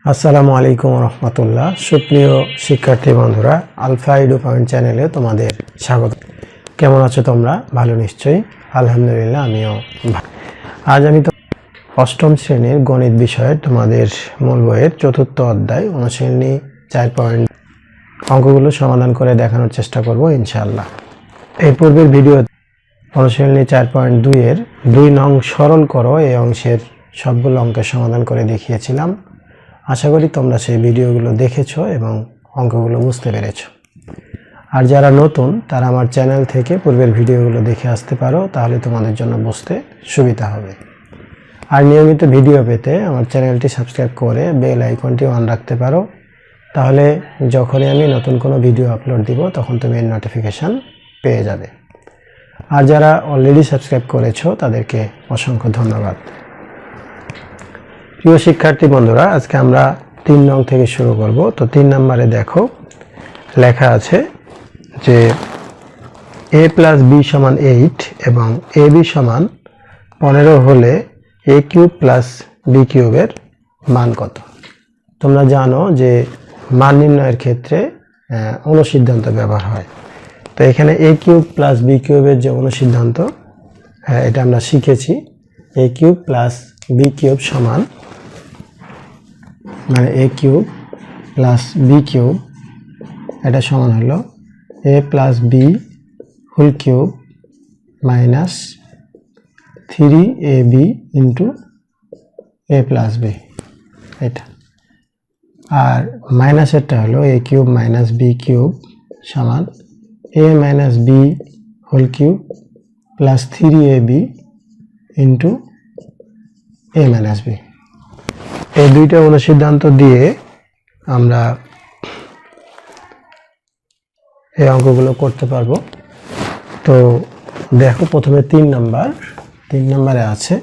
আসসালামু আলাইকুম রহমতুল্লাহ। সুপ্রিয় শিক্ষার্থী বন্ধুরা, আলফা এডু পয়েন্ট চ্যানেলে তোমাদের স্বাগত। কেমন আছো তোমরা? ভালো নিশ্চয়ই। আলহামদুলিল্লাহ, আমিও ভালো। আজ আমি অষ্টম শ্রেণীর গণিত বিষয়ের তোমাদের মূল বইয়ের চতুর্থ অধ্যায় অনুশীলনী 4 পয়েন্ট অঙ্কগুলো সমাধান করে দেখানোর চেষ্টা করব ইনশাআল্লাহ। এই পূর্বের ভিডিও অনুশীলনী 4.2 এর 2 নং সরল করো এই অংশের সবগুলো অঙ্কের সমাধান করে দেখিয়েছিলাম। আশা করি তোমরা সেই ভিডিওগুলো দেখেছো এবং অঙ্কগুলো বুঝতে পেরেছো। আর যারা নতুন তারা আমার চ্যানেল থেকে পূর্বের ভিডিওগুলো দেখে আসতে পারো, তাহলে তোমাদের জন্য বুঝতে সুবিধা হবে। আর নিয়মিত ভিডিও পেতে আমার চ্যানেলটি সাবস্ক্রাইব করে বেল আইকনটি অন রাখতে পারো, তাহলে যখনই আমি নতুন কোনো ভিডিও আপলোড দিব তখন তুমি এর নোটিফিকেশান পেয়ে যাবে। আর যারা অলরেডি সাবস্ক্রাইব করেছো তাদেরকে অসংখ্য ধন্যবাদ। প্রিয় শিক্ষার্থী বন্ধুরা, আজকে আমরা 3 নং থেকে শুরু করব। তো 3 নম্বরে দেখো লেখা আছে যে a + b = 8 এবং ab = 15 হলে a³ + b³ এর মান কত? তোমরা জানো যে মান নির্ণয়ের ক্ষেত্রে অনুসিদ্ধান্ত ব্যবহার হয়। তো এখানে a³ + b³ এর যে অনুসিদ্ধান্ত, এটা আমরা শিখেছি। a³ + b³ সমান, মানে a³ + b³ এটা সমান হলো a + b³ - 3ab * a + b, এটা। আর মাইনাসেরটা হলো a³ - b³ সমান a - b³ + 3ab * a - b। এই দুইটা অনুসিদ্ধান্ত দিয়ে আমরা এই অঙ্কগুলো করতে পারবো। তো দেখো প্রথমে 3 নম্বরে আছে,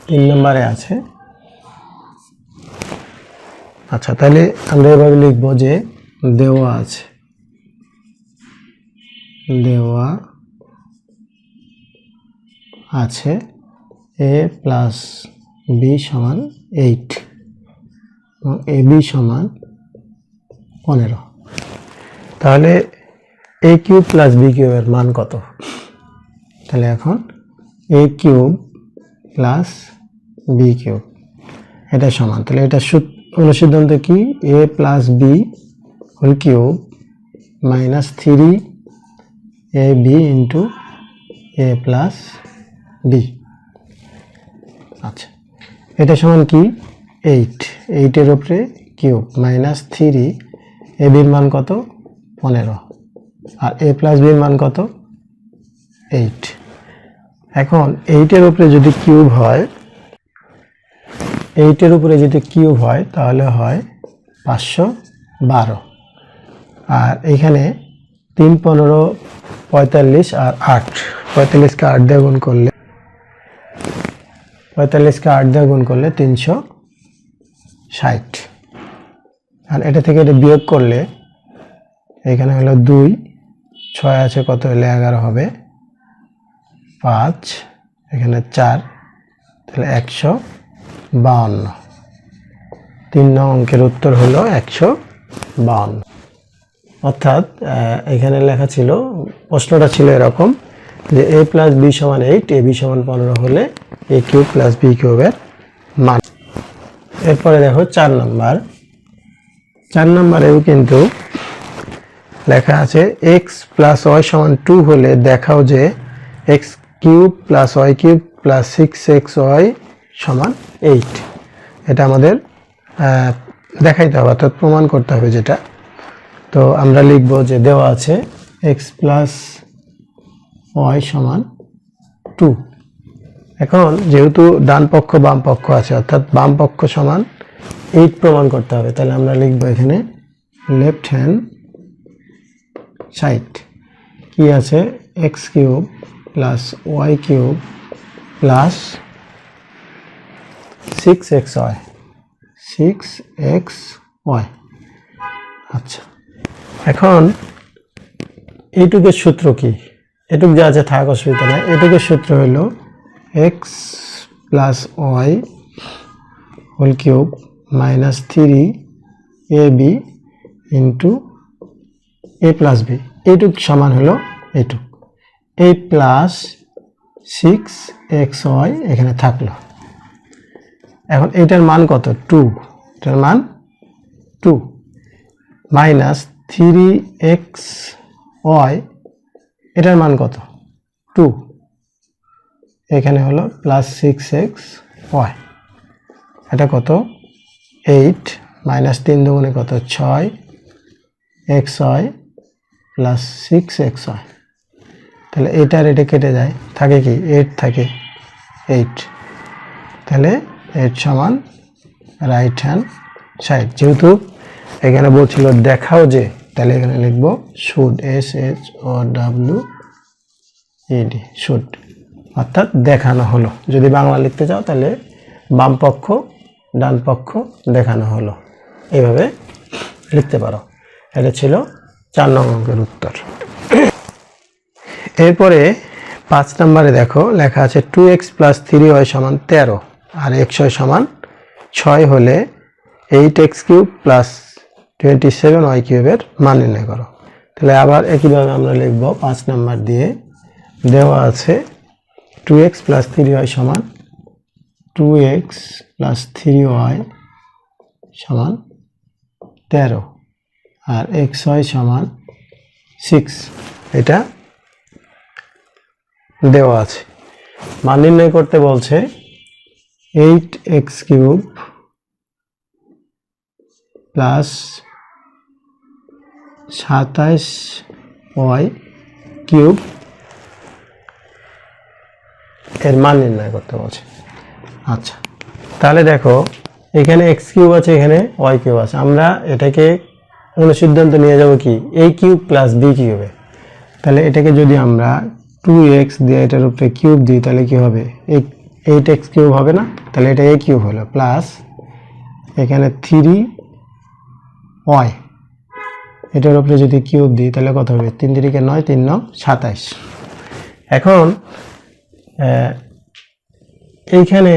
3 নম্বরে আছে। আচ্ছা, তাহলে আমরা এভাবে লিখবো যে দেওয়া আছে, দেওয়া আছে a + b = 8 এবং ab = 15। তাহলে a³ + b³ এর মান কত? তাহলে এখন a³ + b³ এটা সমান, তাহলে এটা অনুসিদ্ধান্ত কি? a + b³ - 3ab * a + b। আচ্ছা, এটা সমান কি? 8, 8 এর উপরে কিউব মাইনাস 3, ab এর মান কত? 15, আর a + b এর মান কত? 8। এখন 8 এর উপরে যদি কিউব হয়, 8 এর উপরে যদি কিউব হয় তাহলে হয় 512। আর এখানে 3, 15, 45 আর 8, 45কে 8 দিয়ে গুণ করলে 360। আর এটা থেকে এটা বিয়োগ করলে এখানে হলো 2, 6 আছে কত হলে 11 হবে, 5 এখানে 4, তাহলে 152। 3 নং অঙ্কের উত্তর হলো 152। অর্থাৎ এখানে লেখা ছিল, প্রশ্নটা ছিল এরকম যে a + b = 8, ab = 15 হলে a³ + b³ এর মান। এরপরে দেখো 4 নম্বরেও কিন্তু লেখা আছে x + y = 2 হলে দেখাও যে x³ + y³ + 6xy = 8। এটা আমাদের দেখাইতে হবে, অর্থাৎ প্রমাণ করতে হবে যেটা। তো আমরা লিখব যে দেওয়া আছে x + y = 2। এখন যেহেতু ডান পক্ষ বাম পক্ষ আছে, অর্থাৎ বাম পক্ষ সমান 8 প্রমাণ করতে হবে, তাহলে আমরা লিখব এখানে লেফট হ্যান্ড সাইড কি আছে? x³ + y³ + 6xy। আচ্ছা, এখন এইটুকের সূত্র কি? এটুক যা আছে থাক, অসুবিধা নাই। এটুকের সূত্র হলো x plus Y whole cube minus 3ab into A plus B, এইটুক সমান হলো এইটুক, এ প্লাস 6xy এখানে থাকলো। এখন এটার মান কত? 2, এটার মান 2 মাইনাস 3xy এটার মান কত? 2, এখানে হলো প্লাস 6xy, এটা কত? 8 মাইনাস 3 দুগুণে কত? 6xy প্লাস 6xy, তাহলে এটা আর এটা কেটে যায়, থাকে কি 8 থাকে 8, তাহলে 8 সমান রাইট হ্যান্ড সাইড। যেহেতু এখানে বলছিল দেখাও যে, তাহলে এখানে লিখবো শুড, SHOWED, শুড, অর্থাৎ দেখানো হলো। যদি বাংলা লিখতে চাও তাহলে বাম পক্ষ ডান পক্ষ দেখানো হলো, এইভাবে লিখতে পারো। এটা ছিল 4 নং অঙ্কের উত্তর। এরপরে 5 নম্বরে দেখো লেখা আছে 2x প্লাস 3y সমান 13 আর xy সমান 6 হলে 8x কিউব প্লাস 27y কিউবের মান নির্ণয় করো। তাহলে আবার একইভাবে আমরা লিখব 5 নম্বর দিয়ে দেওয়া আছে 2x প্লাস 3y সমান 2x প্লাস 3y সমান 13 আর xy সমান 6, এটা দেওয়া আছে। মান নির্ণয় করতে বলছে 8x cube plus 27y cube এর মান নির্ণয় করতে বলছে। আচ্ছা, তাহলে দেখো এখানে x কিউব আছে, এখানে y কিউব আছে, আমরা এটাকে অনুসিদ্ধান্ত নিয়ে যাব কি a কিউব প্লাস b কিউবে। তাহলে এটাকে যদি আমরা 2x দিয়ে এটার উপরে কিউব দিই তাহলে কি হবে? 8x কিউব হবে না? তাহলে এটা a কিউব হলো প্লাস এখানে 3y এটার উপরে যদি কিউব দিই তাহলে কত হবে? 3 3 9, 3 9 27। এখন এইখানে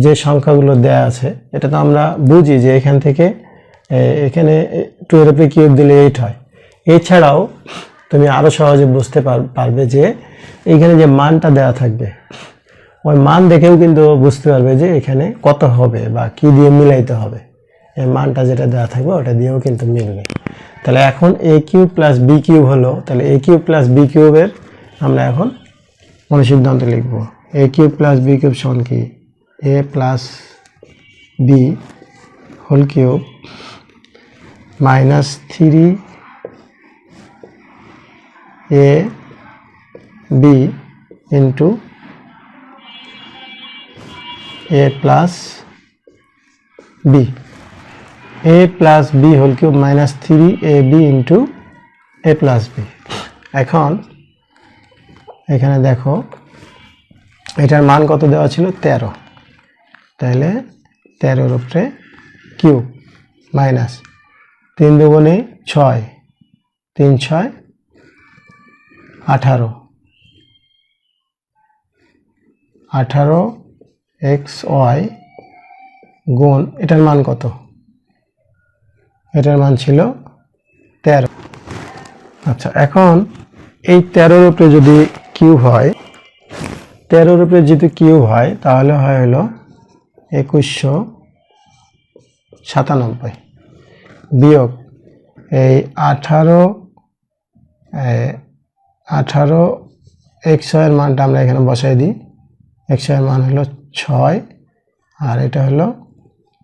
যে সংখ্যাগুলো দেয়া আছে এটা তো আমরা বুঝি যে এখান থেকে এখানে 2 এর উপরে কিউব দিলে 8 হয়। এছাড়াও তুমি আরো সহজে বুঝতে পারবে যে এইখানে যে মানটা দেয়া থাকবে ওই মান দেখেও কিন্তু বুঝতে পারবে যে এখানে কত হবে বা কি দিয়ে মিলাইতে হবে। এই মানটা যেটা দেয়া থাকবে ওটা দিয়েও কিন্তু মিলবে। তাহলে এখন a cube plus b cube হলো, তাহলে a কিউব প্লাস b কিউবের আমরা এখন অনুসিদ্ধান্ত লিখব। a cube plus b cube সমান কি? a plus b whole cube minus 3ab into a plus b, a plus b whole cube minus 3ab into a plus b। এখন এখানে দেখো এটার মান কত দেওয়া ছিল? 13, তাহলে 13 এর উপরে কিউব মাইনাস 3 দুগুণে 6, 3 6 18, 18xy গুণ এটার মান কত? এটার মান ছিল 13। আচ্ছা, এখন এই 13 এর উপরে যদি কিউব হয়, 13 এর উপরে যদি কিউব হয় তাহলে হয় হলো 2197 বিয়োগ এই 18 xy এর মানটা আমরা এখানে বসাই দিই। xy এর মান হলো 6 আর এটা হলো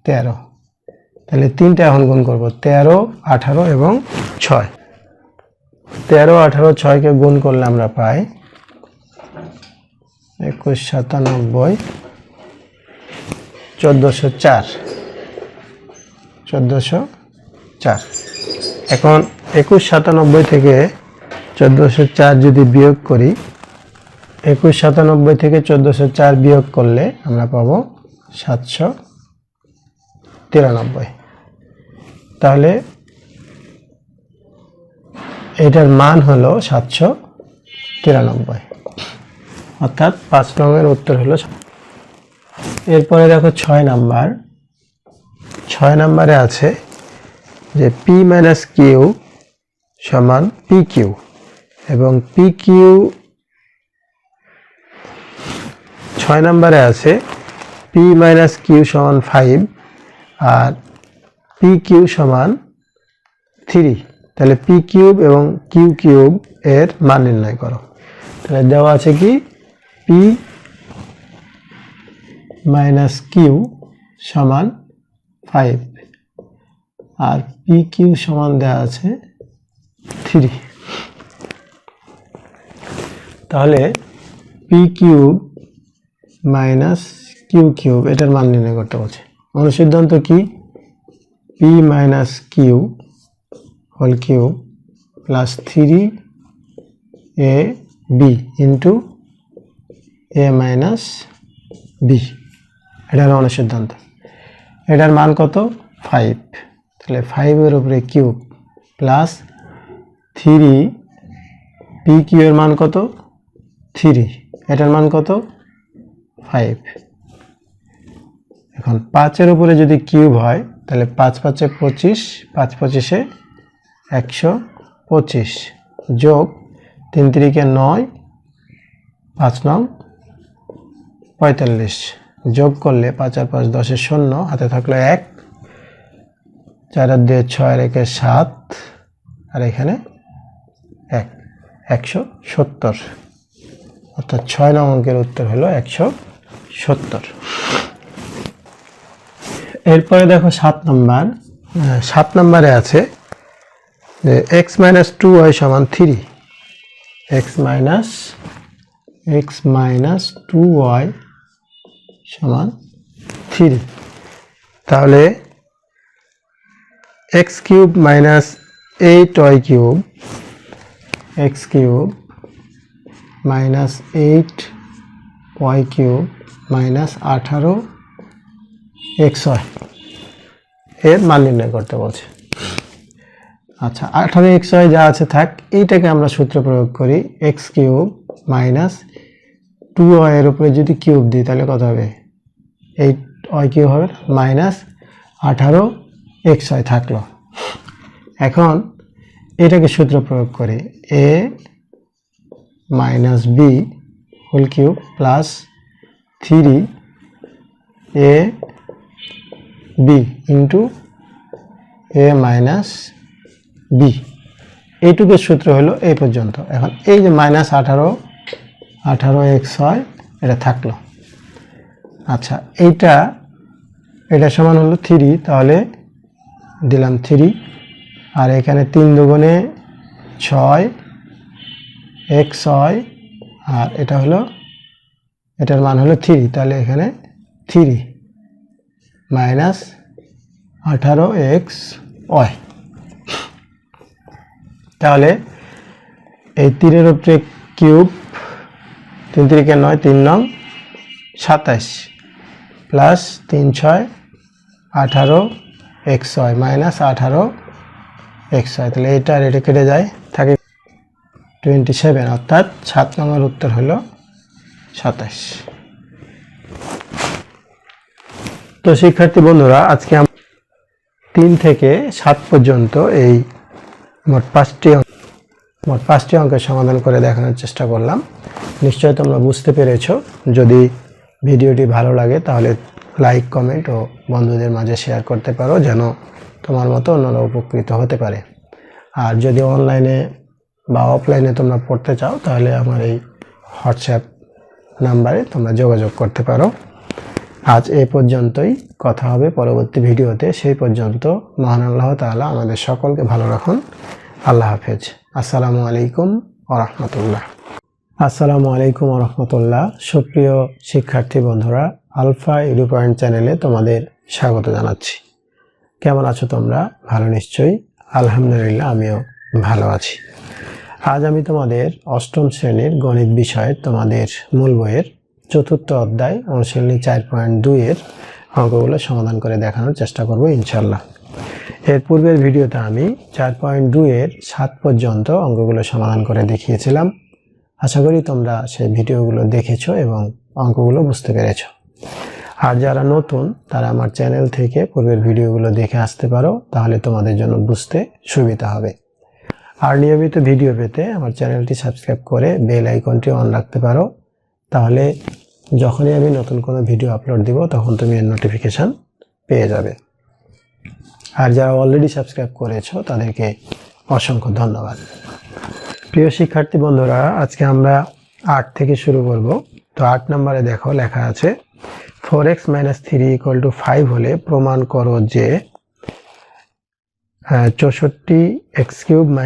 13, তাহলে তিনটা এখন গুণ করব 13 18 এবং 6। 13 18 6 কে গুণ করলে আমরা পাই 2197 1404। এখন 2197 থেকে 1404 যদি বিয়োগ করি, 2197 থেকে 1404 বিয়োগ করলে আমরা পাবো 793। তাহলে এটার মান হলো 793, অর্থাৎ 5 নম্বরের উত্তর হলো। এরপরে দেখো 6 নাম্বার। 6 নাম্বারে আছে যে পি মাইনাস কিউ সমান পি কিউ, এবং পি কিউ 6 নাম্বারে আছে পি মাইনাস কিউ সমান 5 আর পি কিউ সমান 3। তাহলে পি কিউব এবং কিউ কিউব এর মান নির্ণয় করো। তাহলে দেওয়া আছে কি পি মাইনাস কিউ সমান 5 আর পি কিউ সমান দেওয়া আছে 3। তাহলে P cube minus Q cube এটার মান নির্ণয় করতে বলছে। অনুসিদ্ধান্ত কি? P minus Q whole cube plus 3 A B into A minus B, এটা হলো অনুসিদ্ধান্ত। এটার মান কত? 5। তাহলে 5-এর উপরে কিউব প্লাস 3 পি কিউ এর মান কত? 3, এটার মান কত? 5। এখন 5-এর উপরে যদি কিউব হয় তাহলে 5 × 5 = 25, 5 × 25 = 125 যোগ 3 × 3 = 9, 5 × 9 = 45 যোগ করলে 5 আর 5 10 0, হাতে থাকলো 1, 4 আর 2 6 আর 1 7, আর এখানে 1, 170। অর্থাৎ 6 নং অঙ্কের উত্তর হলো 170। এরপরে দেখো 7 নাম্বার। 7 নাম্বারে আছে যে x - 2y = 3, x - 2y = 3। তাহলে x³ - 8y³ x³ - 8y³ - 18xy এর মান নির্ণয় করতে বলছে। আচ্ছা, 18xy যা আছে থাক, এইটাকে আমরা সূত্র প্রয়োগ করি। x³ - 2y এর উপরে যদি কিউব দিই তাহলে কত হবে? 8y³ হবে -18xy থাকলো। এখন এটাকে সূত্র প্রয়োগ করি, a - b whole cube plus 3ab into a minus B. এইটুকুর সূত্র হলো এই পর্যন্ত। এখন এই যে -18xy এটা থাকলো। আচ্ছা, এটা সমান হলো 3, তাহলে দিলাম 3, আর এখানে 3 দুগুণে 6 xy, আর এটা হলো, এটার মান হলো 3, তাহলে এখানে 3 মাইনাস 18xy। তাহলে এই 3-এর উপরে cube, 3 × 3 = 9, 3 9 27 plus 3 6 18xy minus 18xy। তাহলে এটা আর এটা কেটে যায়, থাকে 27, অর্থাৎ 7 নম্বর উত্তর হলো 27। তো শিক্ষার্থী বন্ধুরা, আজকে আমরা 3 থেকে 7 পর্যন্ত এই মোট 5টি অঙ্কের সমাধান করে দেখানোর চেষ্টা করলাম। নিশ্চয়ই তোমরা বুঝতে পেরেছো। যদি ভিডিওটি ভালো লাগে তাহলে লাইক, কমেন্ট ও বন্ধুদের মাঝে শেয়ার করতে পারো, যেন তোমার মতো অন্যরা উপকৃত হতে পারে। আর যদি অনলাইনে বা অফলাইনে তোমরা পড়তে চাও তাহলে আমার এই হোয়াটসঅ্যাপ নাম্বারে তোমরা যোগাযোগ করতে পারো। আজ এই পর্যন্তই, কথা হবে পরবর্তী ভিডিওতে। সেই পর্যন্ত মহান আল্লাহ তাআলা আমাদের সকলকে ভালো রাখুন। আল্লাহ হাফেজ। আসসালামু আলাইকুম ওয়া রাহমাতুল্লাহ। আসসালামু আলাইকুম ওয়া রাহমাতুল্লাহ। সুপ্রিয় শিক্ষার্থী বন্ধুরা, আলফা এডু পয়েন্ট চ্যানেলে তোমাদের স্বাগত জানাচ্ছি। কেমন আছো তোমরা? ভালো নিশ্চয়ই। আলহামদুলিল্লাহ, আমিও ভালো আছি। আজ আমি তোমাদের 8ম শ্রেণীর গণিত বিষয়ের তোমাদের মূল বইয়ের 4র্থ অধ্যায় অনুশীলনী 4.2 এর অঙ্কগুলো সমাধান করে দেখানোর চেষ্টা করব ইনশাআল্লাহ। এর পূর্বের ভিডিওতে আমি 4.2 এর 7 পর্যন্ত অঙ্কগুলো সমাধান করে দেখিয়েছিলাম। আশা করি তোমরা সেই ভিডিওগুলো দেখেছো এবং অঙ্কগুলো বুঝতে পেরেছো। আর যারা নতুন তারা আমার চ্যানেল থেকে পূর্বের ভিডিওগুলো দেখে আসতে পারো, তাহলে তোমাদের জন্য বুঝতে সুবিধা হবে। আর নিয়মিত ভিডিও পেতে আমার চ্যানেলটি সাবস্ক্রাইব করে বেল আইকনটি অন রাখতে পারো, তাহলে যখনই আমি নতুন কোনো ভিডিও আপলোড দিব তখন তুমি এর নোটিফিকেশান পেয়ে যাবে। আর যারা অলরেডি সাবস্ক্রাইব করেছো তাদেরকে অসংখ্য ধন্যবাদ। প্রিয় শিক্ষার্থী বন্ধুরা, আজকে আমরা 8 থেকে শুরু করব। তো 8 নম্বরে দেখো লেখা আছে 4x - 3 = 5 হলে প্রমাণ করো যে 64x³ -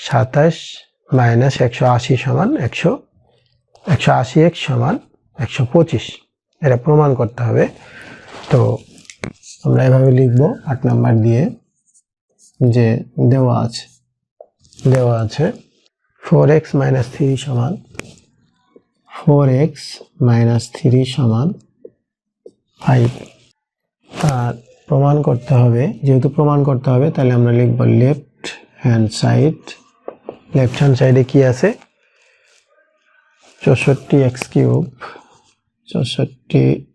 27 - 180 সমান 180x সমান 125। এটা প্রমাণ করতে হবে। তো আমরা এভাবে লিখব 8 নাম্বার দিয়ে, যে দেওয়া আছে 4x - 3 সমান 5। আর প্রমাণ করতে হবে, যেহেতু প্রমাণ করতে হবে তাহলে আমরা লিখব লেফট হ্যান্ড সাইডে কি আছে 64x³ - 27 -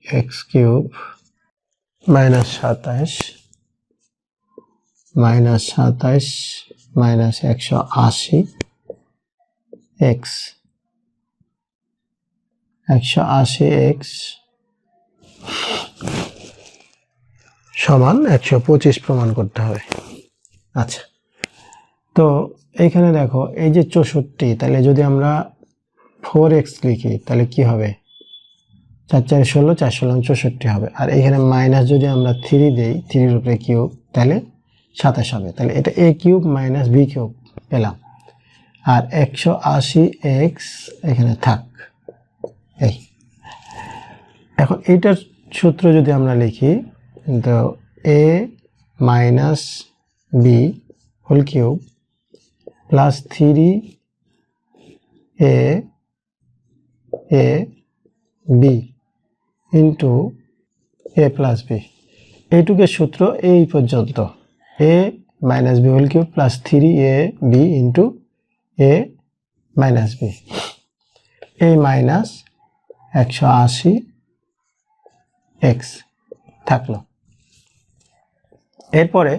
180 x 180x সমান 125 প্রমাণ করতে হবে। আচ্ছা, তো এইখানে দেখো এই যে 64, তাহলে যদি আমরা 4x লিখি তাহলে কি হবে 4 4 16, 4 16 64 হবে। আর এখানে মাইনাস যদি আমরা 3 দেই, 3 এর উপরে কিউব, তাহলে 27 হবে। তাহলে এটা a³ - b³ পেলাম। আর 180x এখানে থাক। এই এখন এইটার সূত্র যদি আমরা লিখি, তো a - b whole cube plus 3ab into a plus b। এইটুকের সূত্র এই পর্যন্ত, a - b whole cube plus 3ab into a minus b, এই মাইনাস 180x থাকলো। এরপরে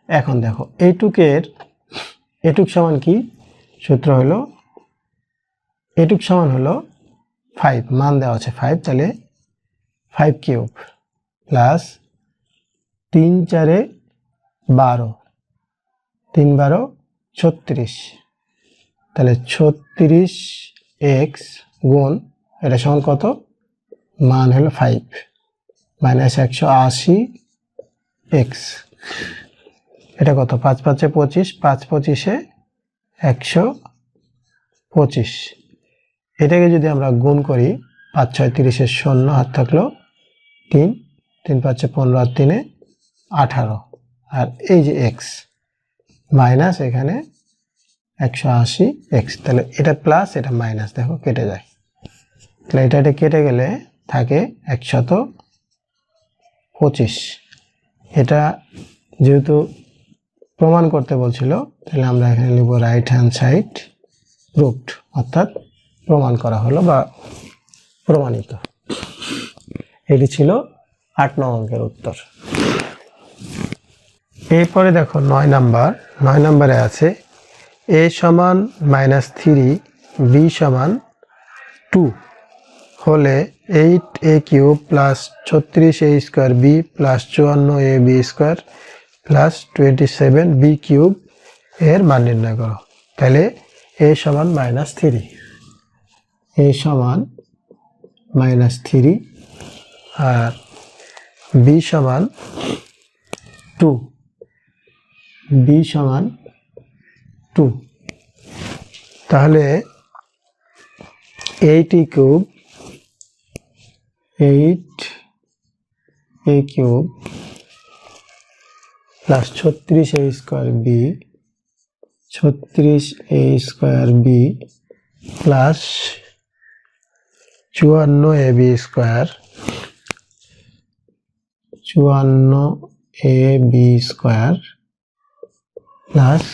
এখন দেখো এটুক সমান কি সূত্র হলো, এটুক সমান হলো 5, মান দেওয়া আছে 5, তাহলে 5³ প্লাস 3 4 12, 3 12 36, তাহলে 36x গুণ এটা সমান কত, মান হলো 5 মাইনাস 180x, এটা কত 5 5 25, 5 25 125। এটাকে যদি আমরা গুণ করি 5 6 30 শূন্য, হাত থাকলো 3 3 5 15 আর 3 18, আর এই যে x মাইনাস এখানে 180x, তাহলে এটা প্লাস এটা মাইনাস, দেখো কেটে যায়। তাহলে এটা কেটে গেলে থাকে 125। এটা যেহেতু প্রমাণ করতে বলছিল, তাহলে আমরা এখানে লিখব রাইট হ্যান্ড সাইড প্রুভড, অর্থাৎ প্রমাণ করা হলো বা প্রমাণিত। এটি ছিল 8 নং অঙ্কের উত্তর। এরপরে দেখো 9 নম্বরে আছে a সমান -3 b সমান 2 হলে 8a³ plus 36a² b plus 54ab² plus 27b³ এর মান নির্ণয় করো। তাহলে a সমান -3, a সমান -3 আর b সমান 2, b সমান 2, তাহলে 8a³ plus 36a² b plus 54ab² plus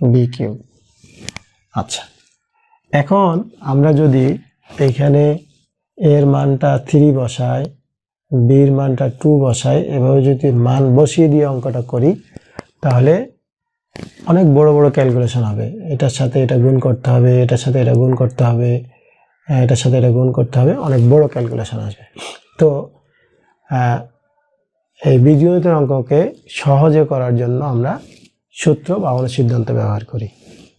27b³। আচ্ছা, এখন আমরা যদি এখানে এর মানটা 3 বসাই, বির মানটা 2 বসাই, এভাবে যদি মান বসিয়ে দিয়ে অঙ্কটা করি তাহলে অনেক বড় বড় ক্যালকুলেশন হবে। এটার সাথে এটা গুণ করতে হবে, এটার সাথে এটা গুণ করতে হবে, এটার সাথে এটা গুণ করতে হবে, অনেক বড় ক্যালকুলেশন আসবে। তো এই বীজগণিতের অঙ্ককে সহজে করার জন্য আমরা সূত্র বা অনুসিদ্ধান্ত ব্যবহার করি।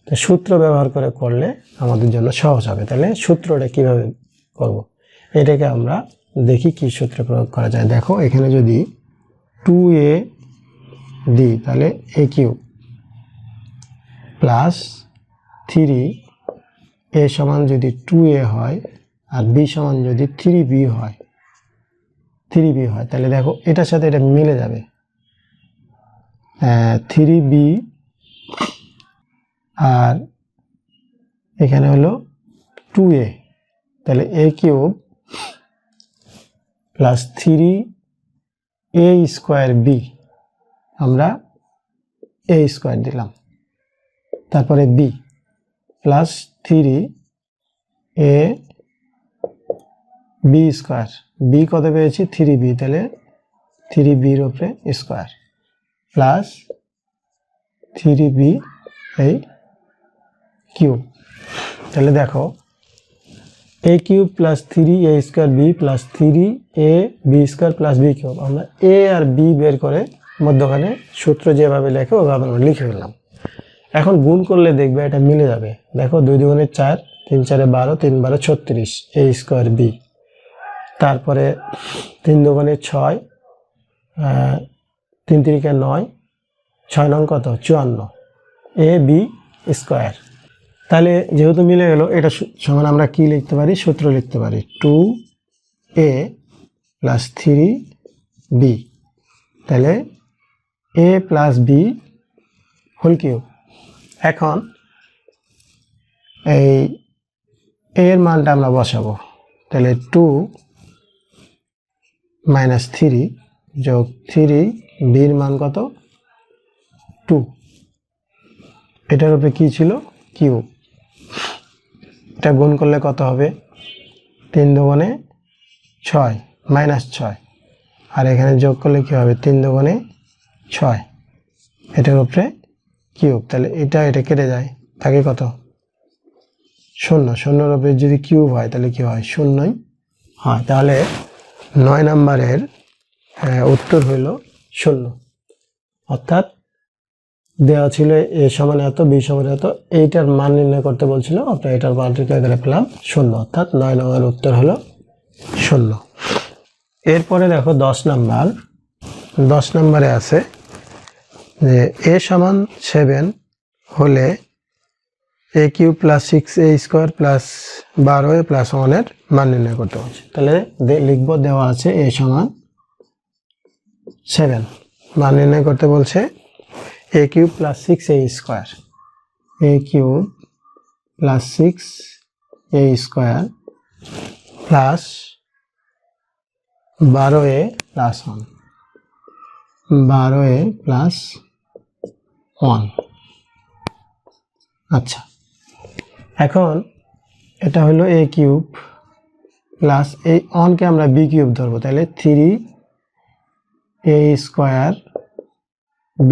তো সূত্র ব্যবহার করে করলে আমাদের জন্য সহজ হবে। তাহলে সূত্রটা কিভাবে করব, এটাকে আমরা দেখি কি সূত্র প্রয়োগ করা যায়। দেখো এখানে যদি 2a দিই তাহলে a কিউব প্লাস 3a সমান যদি 2a হয় আর b সমান যদি 3b হয়, তাহলে দেখো এটার সাথে এটা মিলে যাবে। 3b আর এখানে হলো 2a, তাহলে a cube plus 3a square b, আমরা a স্কোয়ার দিলাম, তারপরে b plus 3a b square, b কত পেয়েছি 3b, তাহলে 3b এর উপরে স্কোয়ার প্লাস 3b এই কিউব। তাহলে দেখো a cube plus 3a square b plus 3ab square plus b cube, আমরা a আর b বের করে মধ্যখানে সূত্র যেভাবে লেখে ওভাবে আমরা লিখে ফেললাম। এখন গুণ করলে দেখবে এটা মিলে যাবে। দেখো 2 দুগুণে 4, 3 4 12, 3 12 36 a স্কোয়ার b, তারপরে 3 দুগুণে 6, 3 3 9, 6 9 কত 54 a b স্কোয়ার। তাহলে যেহেতু মিলে গেল, এটা সমান আমরা কি লিখতে পারি, সূত্র লিখতে পারি 2a প্লাস 3b, তাহলে a plus b whole cube. এখন এই এর মানটা আমরা বসাবো, তাহলে 2 মাইনাস 3 যোগ 3b এর মান কত 2, এটার উপরে কি ছিল কিউব। এটা গুণ করলে কত হবে 3 দুগুণে 6 মাইনাস 6, আর এখানে যোগ করলে কি হবে 3 দুগুণে 6, এটার উপরে কিউব। তাহলে এটা কেটে যায়, থাকে কত 0, 0 উপরে যদি কিউব হয় তাহলে কি হয় 0ই হয়। তাহলে 9 নম্বরের উত্তর হইল 0, অর্থাৎ দেওয়া ছিল a সমান এত, b সমান এত, এইটার মান নির্ণয় করতে বলছিল, আমরা এটার মান নির্ণয় করে পেলাম 0, অর্থাৎ 9 নম্বরের উত্তর হলো 0। এরপরে দেখো 10 নম্বরে আছে যে a সমান 7 হলে a cube plus 6a square plus 12a plus 1 এর মান নির্ণয় করতে বলছে। তাহলে লিখবো, দেওয়া আছে a সমান 7, মান নির্ণয় করতে বলছে a cube plus 6a square, a cube plus 6a square plus 12a plus 1, 12a plus 1। আচ্ছা, এখন এটা হলো a কিউব প্লাস এই 1কে আমরা b কিউব ধরবো, তাহলে 3a square b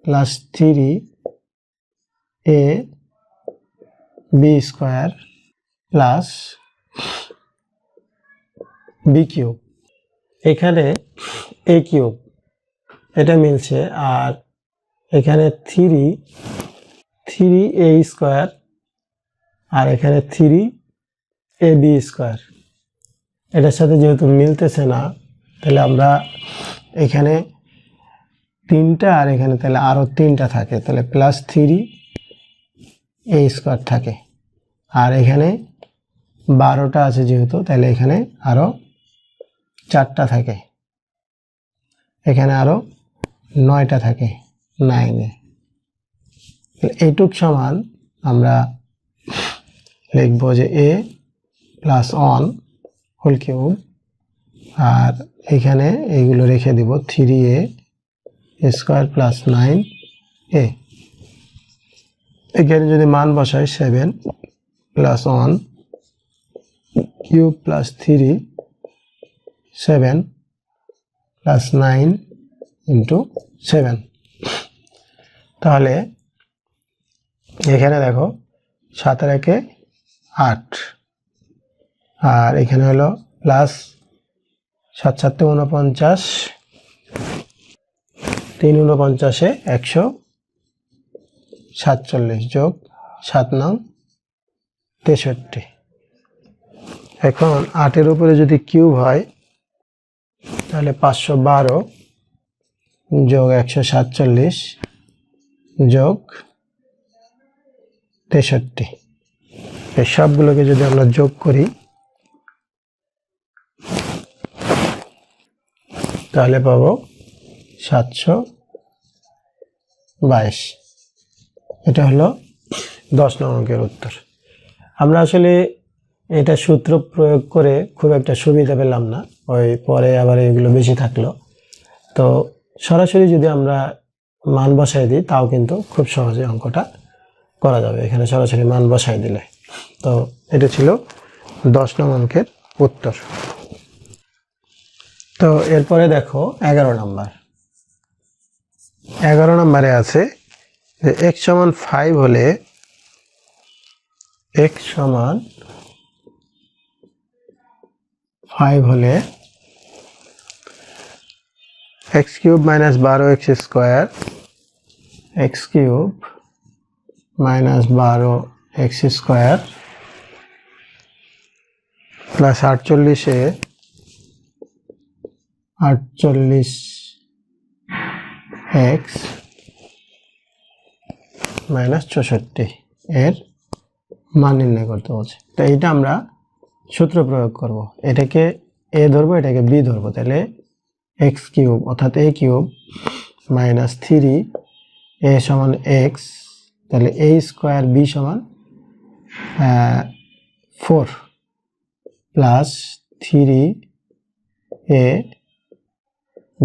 plus 3a b square plus b cube. এখানে a কিউব এটা মিলছে, আর এখানে 3a স্কোয়ার আর এখানে 3ab স্কোয়ার, এটার সাথে যেহেতু মিলতেছে না, তাহলে আমরা এখানে 3টা আর এখানে তাহলে আরো 3টা থাকে, তাহলে প্লাস 3a স্কোয়ার থাকে, আর এখানে 12টা আছে যেহেতু, তাহলে এখানে আরো 4টা থাকে, এখানে আরো 9টা থাকে 9এ। এইটুক সমান আমরা লিখবো যে a প্লাস 1 হোল কিউব, আর এখানে এইগুলো রেখে দিব 3a স্কোয়ার প্লাস 9a, এখানে যদি মান বসাই 7 plus 1 cube plus 3 7 plus 9 into 7, তাহলে এখানে দেখো 7 আর 1 8, আর এখানে হলো প্লাস 7 7 49, 3 49 147 যোগ 7 9 63। এখন 8 উপরে যদি কিউব হয় তাহলে 512 যোগ 147 যোগ 63, এই সবগুলোকে যদি আমরা যোগ করি তাহলে পাবো 722। এটা হলো 10 নং অঙ্কের উত্তর। আমরা আসলে এটা সূত্র প্রয়োগ করে খুব একটা সুবিধা পেলাম না, ওই পরে আবার এগুলো বেশি থাকলো। তো সরাসরি যদি আমরা মান বসাই দিই তাও কিন্তু খুব সহজে অঙ্কটা করা যাবে, এখানে সরাসরি মান বসাই দিলে। তো এটা ছিল 10 নং অঙ্কের উত্তর। তো এরপরে দেখো 11 নম্বর। 11 নম্বরে আছে যে x সমান 5 হলে x সমান 5 হলে x cube minus 12x square, x cube minus 12x square plus 48 48x minus 64 এর মান নির্ণয় করতে বলছে। তো এইটা আমরা সূত্র প্রয়োগ করব, এটাকে a ধরবো, এটাকে b ধরবো। তাহলে x কিউব অর্থাৎ a কিউব মাইনাস 3a সমান x, তাহলে a স্কোয়ার b সমান 4 plus 3a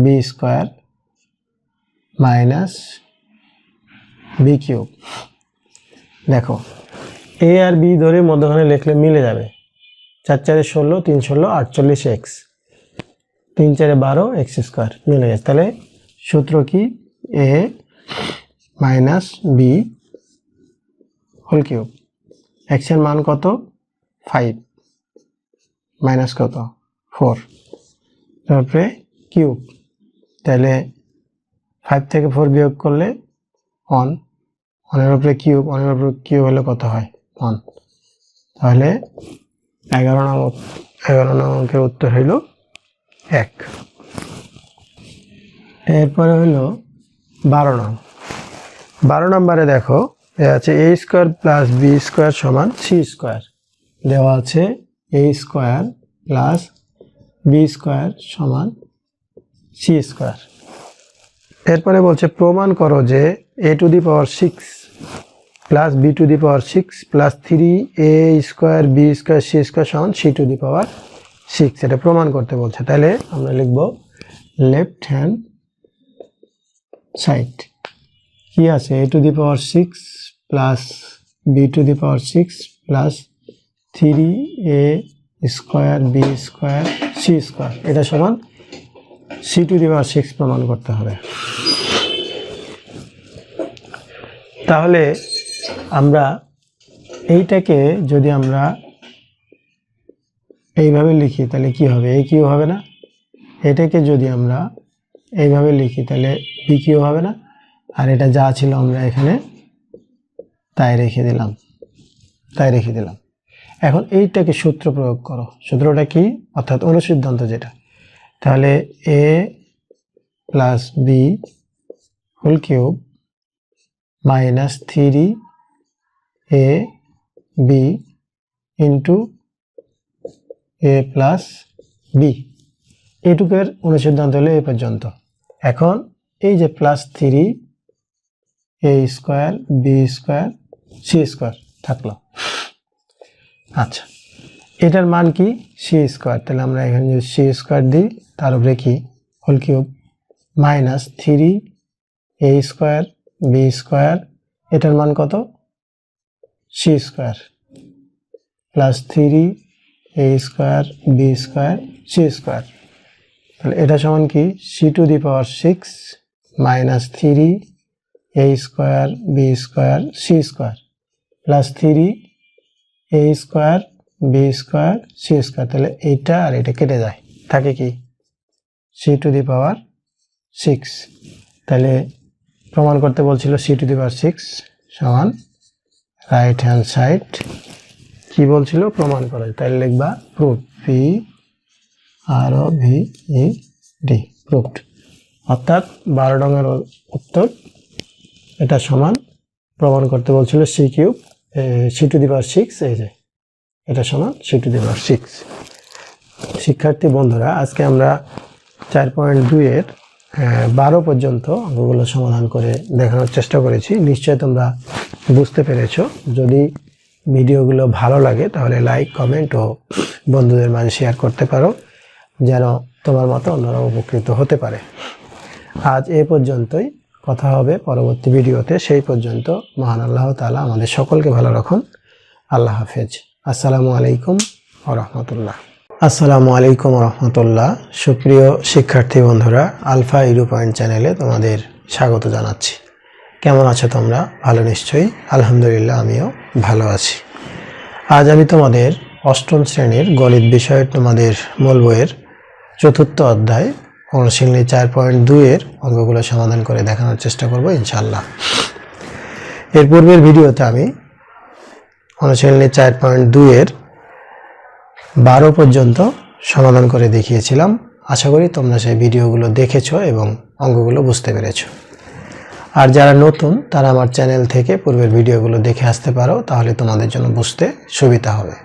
b square minus b cube. দেখো a আর b ধরে মধ্যখানে লিখলে মিলে যাবে। 4 4 16, 3 16 48x, 3 4 12 x স্কোয়ার মিলে গেছে। তাহলে সূত্র কি? a minus b whole cube. x এর মান কত? 5 মাইনাস কত? 4, তারপরে কিউব। তাহলে 5 থেকে 4 বিয়োগ করলে 1, 1 এর উপরে কিউব, 1 এর উপরে কিউব হলে কত হয়? 1। তাহলে 11 নং অঙ্কের উত্তর হইল 1। এরপরে হইল 12 নং। 12 নম্বরে দেখো আছে a square plus b square সমান c স্কোয়ার। দেওয়া আছে a square plus b square সমান c স্কোয়ার। এরপরে বলছে প্রমাণ করো যে a two the power 6 plus b two the power 6 plus 3a square b square c square সমান c টু দি পাওয়ার 6। এটা প্রমাণ করতে বলছে। তাহলে আমরা লিখব লেফট হ্যান্ড সাইড কি আছে? a two the power 6 plus b two the power 6 plus 3a square b square c square, এটা সমান c টু দি পাওয়ার 6 প্রমাণ করতে হবে। তাহলে আমরা এইটাকে যদি আমরা এইভাবে লিখি তাহলে কি হবে? a কিউ হবে না? এটাকে যদি আমরা এইভাবে লিখি তাহলে b কিউ হবে না? আর এটা যা ছিল আমরা এখানে তাই রেখে দিলাম। এখন এইটাকে সূত্র প্রয়োগ করো। সূত্রটা কি? অর্থাৎ অনুসিদ্ধান্ত যেটা। তাহলে a plus b whole cube minus 3a b into a plus b, এইটুকের অনুসিদ্ধান্ত হলো এই পর্যন্ত। এখন এই যে plus 3a square b square c square থাকলো। আচ্ছা, এটার মান কি? c square. তাহলে আমরা এখানে যদি c স্কোয়ার দিই তার উপরে কি whole cube minus 3a square b square, এটার মান কত? C square plus 3a square B square C square. তাহলে এটা সমান কি C to the power 6 minus 3a square B square C square plus 3a square B square C square. তাহলে এইটা আর এটা কেটে যায়, থাকে কি সি টু দি পাওয়ার 6। তাহলে প্রমাণ করতে বলছিল সি টু দি পাওয়ার 6 সমান রাইট হ্যান্ড সাইড কি বলছিল প্রমাণ করা। তাহলে লিখবা proof, P R O V E D, proved. অর্থাৎ 12 নং উত্তর এটা সমান প্রমাণ করতে বলছিল C cube C to the power 6, এই যে এটা সমান সি টু দি পাওয়ার 6। শিক্ষার্থী বন্ধুরা, আজকে আমরা 4.2 এর 12 পর্যন্ত অঙ্কগুলো সমাধান করে দেখানোর চেষ্টা করেছি। নিশ্চয় তোমরা বুঝতে পেরেছো। যদি ভিডিওগুলো ভালো লাগে তাহলে লাইক, কমেন্ট ও বন্ধুদের মাঝে শেয়ার করতে পারো, যেন তোমার মতো অন্যরা উপকৃত হতে পারে। আজ এ পর্যন্তই, কথা হবে পরবর্তী ভিডিওতে। সেই পর্যন্ত মহান আল্লাহ তাআলা আমাদের সকলকে ভালো রাখুন। আল্লাহ হাফেজ। আসসালামু আলাইকুম ওয়া রাহমাতুল্লাহ। আসসালামু আলাইকুম ওয়া রাহমাতুল্লাহ। সুপ্রিয় শিক্ষার্থী বন্ধুরা, আলফা এডু পয়েন্ট চ্যানেলে তোমাদের স্বাগত জানাচ্ছি। কেমন আছো তোমরা? ভালো নিশ্চয়ই। আলহামদুলিল্লাহ, আমিও ভালো আছি। আজ আমি তোমাদের 8ম শ্রেণীর গণিত বিষয়ের তোমাদের মূল বইয়ের 4র্থ অধ্যায় অনুশীলনী 4.2 এর অঙ্কগুলো সমাধান করে দেখানোর চেষ্টা করব ইনশাআল্লাহ। এর পূর্বের ভিডিওতে আমি অনুশীলনী 4.2 এর 12 পর্যন্ত সমাধান করে দেখিয়েছিলাম। আশা করি তোমরা সেই ভিডিওগুলো দেখেছো এবং অঙ্কগুলো বুঝতে পেরেছো। আর যারা নতুন তারা আমার চ্যানেল থেকে পূর্বের ভিডিওগুলো দেখে আসতে পারো, তাহলে তোমাদের জন্য বুঝতে সুবিধা হবে।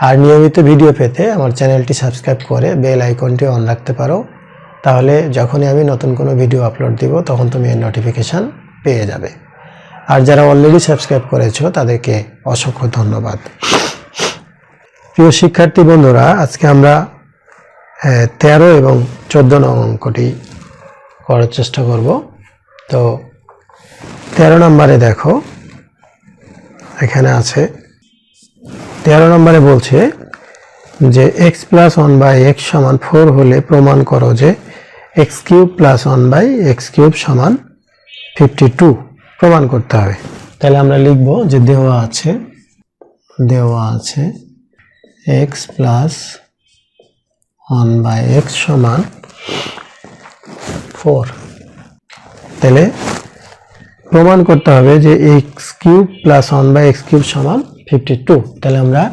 আর নিয়মিত ভিডিও পেতে আমার চ্যানেলটি সাবস্ক্রাইব করে বেল আইকনটি অন রাখতে পারো, তাহলে যখনই আমি নতুন কোনো ভিডিও আপলোড দিব তখন তুমি এর নোটিফিকেশান পেয়ে যাবে। আর যারা অলরেডি সাবস্ক্রাইব করেছো তাদেরকে অসংখ্য ধন্যবাদ। প্রিয় শিক্ষার্থী বন্ধুরা, আজকে আমরা 13 এবং 14 নং অঙ্কটি করার চেষ্টা করব। তো 13 নম্বরে দেখো, এখানে আছে 13 নম্বরে বলছে যে x প্লাস 1/x সমান 4 হলে প্রমাণ করো যে x cube plus 1/x cube সমান 52। প্রমাণ করতে হবে। তাহলে আমরা লিখব যে দেওয়া আছে x প্লাস 1/x সমান 4। তাহলে প্রমাণ করতে হবে যে x cube plus 1/x cube সমান 52। তাহলে আমরা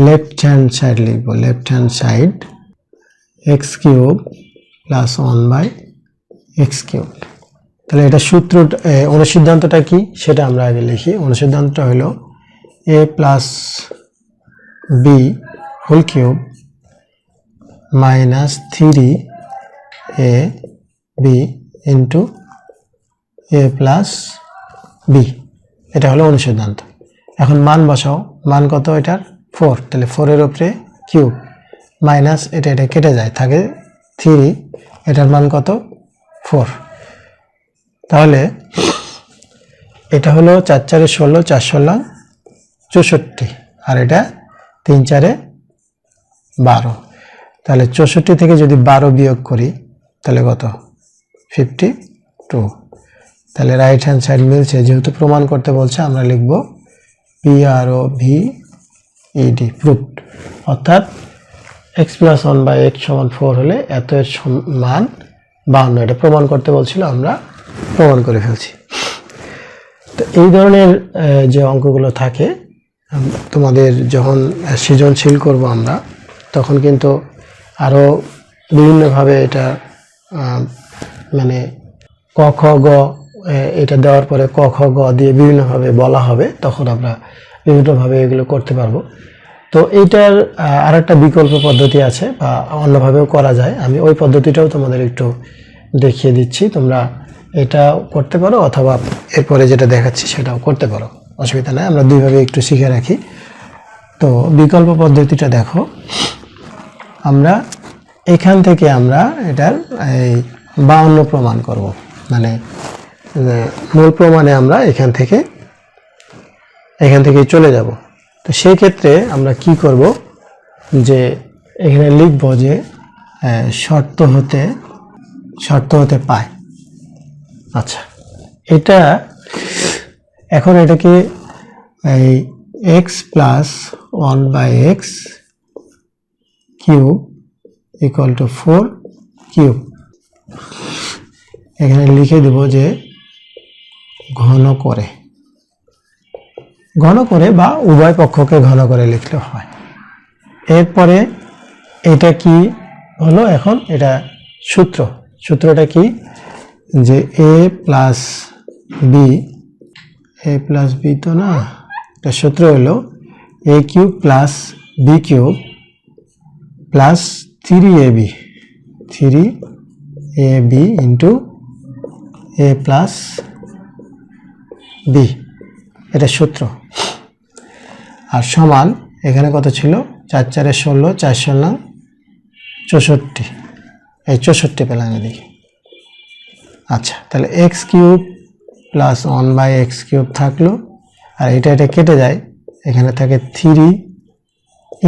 লেফট হ্যান্ড সাইড লিখব, left hand side x cube plus 1/x cube. তাহলে এটা সূত্র, অনুসিদ্ধান্তটা কি সেটা আমরা আগে লিখি। অনুসিদ্ধান্তটা হলো a plus b whole cube minus 3ab into a plus b, এটা হলো অনুসিদ্ধান্ত। এখন মান বসাও, মান কত এটার? 4। তাহলে 4 এর উপরে কিউব মাইনাস এটা কেটে যায়, থাকে 3, এটার মান কত? 4। তাহলে এটা হলো 4 4 16, 4 16 64, আর এটা 3 4 12। তাহলে 64 থেকে যদি 12 বিয়োগ করি তাহলে কত? 52। তাহলে রাইট হ্যান্ড সাইড মিলছে। যেহেতু প্রমাণ করতে বলছে আমরা লিখব PROVED, প্রুফড। অর্থাৎ x প্লাস 1/x সমান 4 হলে এত এর মান 52। এটা প্রমাণ করতে বলছিল, আমরা প্রমাণ করে ফেলছি। তো এই ধরনের যে অঙ্কগুলো থাকে তোমাদের যখন সৃজনশীল করব আমরা, তখন কিন্তু আরও বিভিন্নভাবে এটা মানে ক খ গ এটা দেওয়ার পরে ক খ গ দিয়ে বিভিন্নভাবে বলা হবে, তখন আমরা বিভিন্নভাবে এগুলো করতে পারবো। তো এইটার আর একটা বিকল্প পদ্ধতি আছে, বা অন্যভাবেও করা যায়। আমি ওই পদ্ধতিটাও তোমাদের একটু দেখিয়ে দিচ্ছি। তোমরা এটাও করতে পারো, অথবা এরপরে যেটা দেখাচ্ছি সেটাও করতে পারো, অসুবিধা নেই। আমরা দুইভাবে একটু শিখে রাখি। তো বিকল্প পদ্ধতিটা দেখো, আমরা এখান থেকে আমরা এটার এই 52 প্রমাণ করব। মানে মূল প্রমাণে আমরা এখান থেকে এখান থেকে চলে যাব। তো সেই ক্ষেত্রে আমরা কি করব, যে এখানে লিখব যে শর্ত হতে পায়। আচ্ছা, এটা এখন এটাকে এই x plus 1/x cube equal to 4 cube এখানে লিখে দেব যে ঘন করে বা উভয় পক্ষকে ঘন করে লিখলে হয়। এরপরে এটা কি হলো, এখন এটা সূত্রটা কি, যে a প্লাস বি তো না, এটা সূত্র হলো a cube plus b cube plus 3ab into a plus b, এটা সূত্র। আর সমান এখানে কত ছিল, 4 4 16, 4 16 64, এই 64 পেলাম এদিকে। আচ্ছা, তাহলে x cube plus 1/x cube থাকলো, আর এটা কেটে যায়, এখানে থাকে 3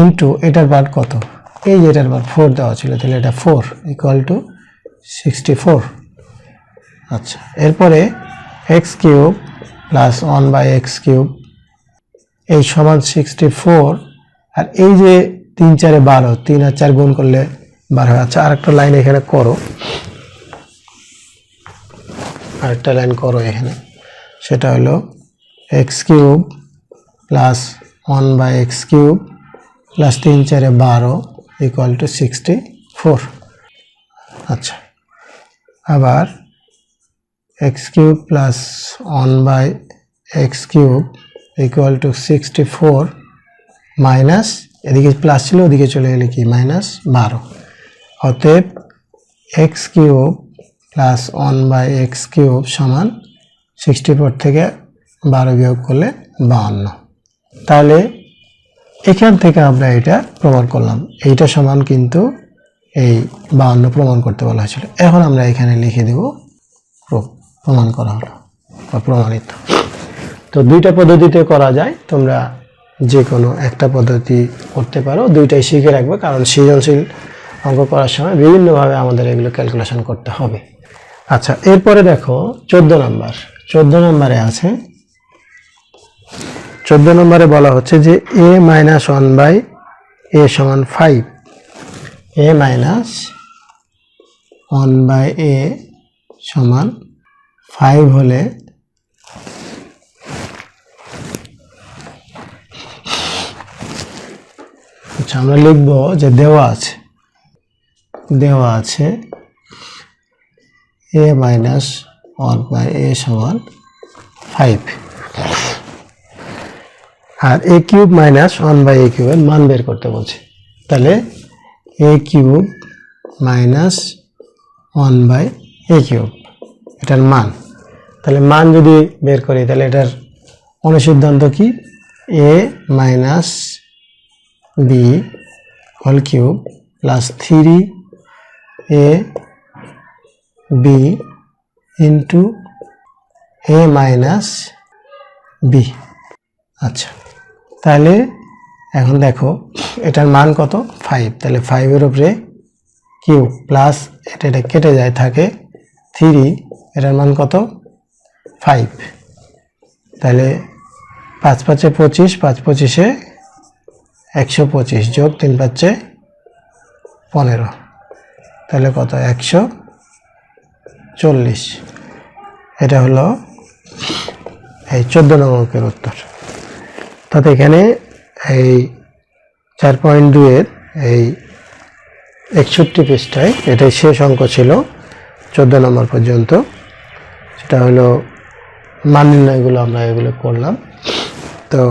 ইন্টু এটার বার কত, এই এটার বার 4 দেওয়া ছিল, তাহলে এটা 4 ইকুয়াল টু 64। আচ্ছা, এরপরে x cube plus 1/x cube এই সমান 64, আর এই যে 3 4 12, 3 আর 4 গুণ করলে 12 হয়। আচ্ছা, আরেকটা লাইন এখানে করো, এখানে, সেটা হলো x cube plus 1/x cube plus 3 4 12 equal to 64। আচ্ছা, আবার x cube plus 1/x cube equal to 64 minus, এদিকে প্লাস ছিল ওদিকে চলে গেলে কি মাইনাস 12, অতএব x cube plus 1/x cube সমান 64 থেকে 12 বিয়োগ করলে 52। তাহলে এখান থেকে আমরা এটা প্রমাণ করলাম, এইটা সমান কিন্তু এই 52 প্রমাণ করতে বলা হয়েছিল। এখন আমরা এখানে লিখে দেব প্রমাণ করা হলো বা প্রমাণিত। তো দুইটা পদ্ধতিতে করা যায়, তোমরা যে কোনো একটা পদ্ধতি করতে পারো, দুইটাই শিখে রাখবে, কারণ সৃজনশীল অঙ্ক করার সময় বিভিন্নভাবে আমাদের এগুলো ক্যালকুলেশন করতে হবে। আচ্ছা, এরপরে দেখো 14 নম্বরে আছে, 14 নম্বরে বলা হচ্ছে যে a মাইনাস 1/a সমান 5, a মাইনাস 1/a সমান 5 হলে আচ্ছা, আমরা লিখব যে দেওয়া আছে a মাইনাস 1/a সমান 5, আর a কিউব মাইনাস 1/a কিউবের মান বের করতে বলছে। তাহলে a cube minus 1/a cube এটার মান, তাহলে মান যদি বের করি তাহলে এটার অনুসিদ্ধান্ত কি, a minus b whole cube plus 3ab into a minus b। আচ্ছা, তাহলে এখন দেখো এটার মান কত 5, তাহলে 5 এর উপরে কিউব প্লাস এটা কেটে যায়, থাকে 3, এটার মান কত 5, তাহলে 5 5 25, 5 25 125 যোগ 3 5 15, তাহলে কত 140। এটা হলো এই 14 নং অঙ্কের উত্তর। তাতে এখানে এই 4.2 এর এই 61 পৃষ্ঠায় এটাই শেষ অঙ্ক ছিল 14 নম্বর পর্যন্ত। সেটা হলো মান নির্ণয়গুলো আমরা এগুলো করলাম। তো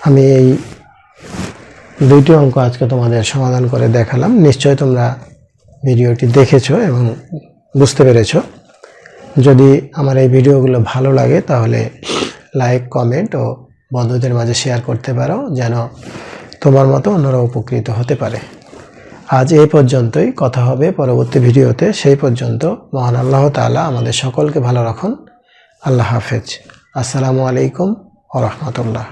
আমি এই দুইটি অঙ্ক আজকে তোমাদের সমাধান করে দেখালাম। নিশ্চয়ই তোমরা ভিডিওটি দেখেছো এবং বুঝতে পেরেছো। যদি আমার এই ভিডিওগুলো ভালো লাগে তাহলে লাইক, কমেন্ট ও বন্ধুদের মাঝে শেয়ার করতে পারো, যেন তোমার মতো অন্যরা উপকৃত হতে পারে। আজ এই পর্যন্তই, কথা হবে পরবর্তী ভিডিওতে। সেই পর্যন্ত মহান আল্লাহ তাআলা আমাদের সকলকে ভালো রাখুন। আল্লাহ হাফেজ। আসসালামু আলাইকুম ওয়া রাহমাতুল্লাহ।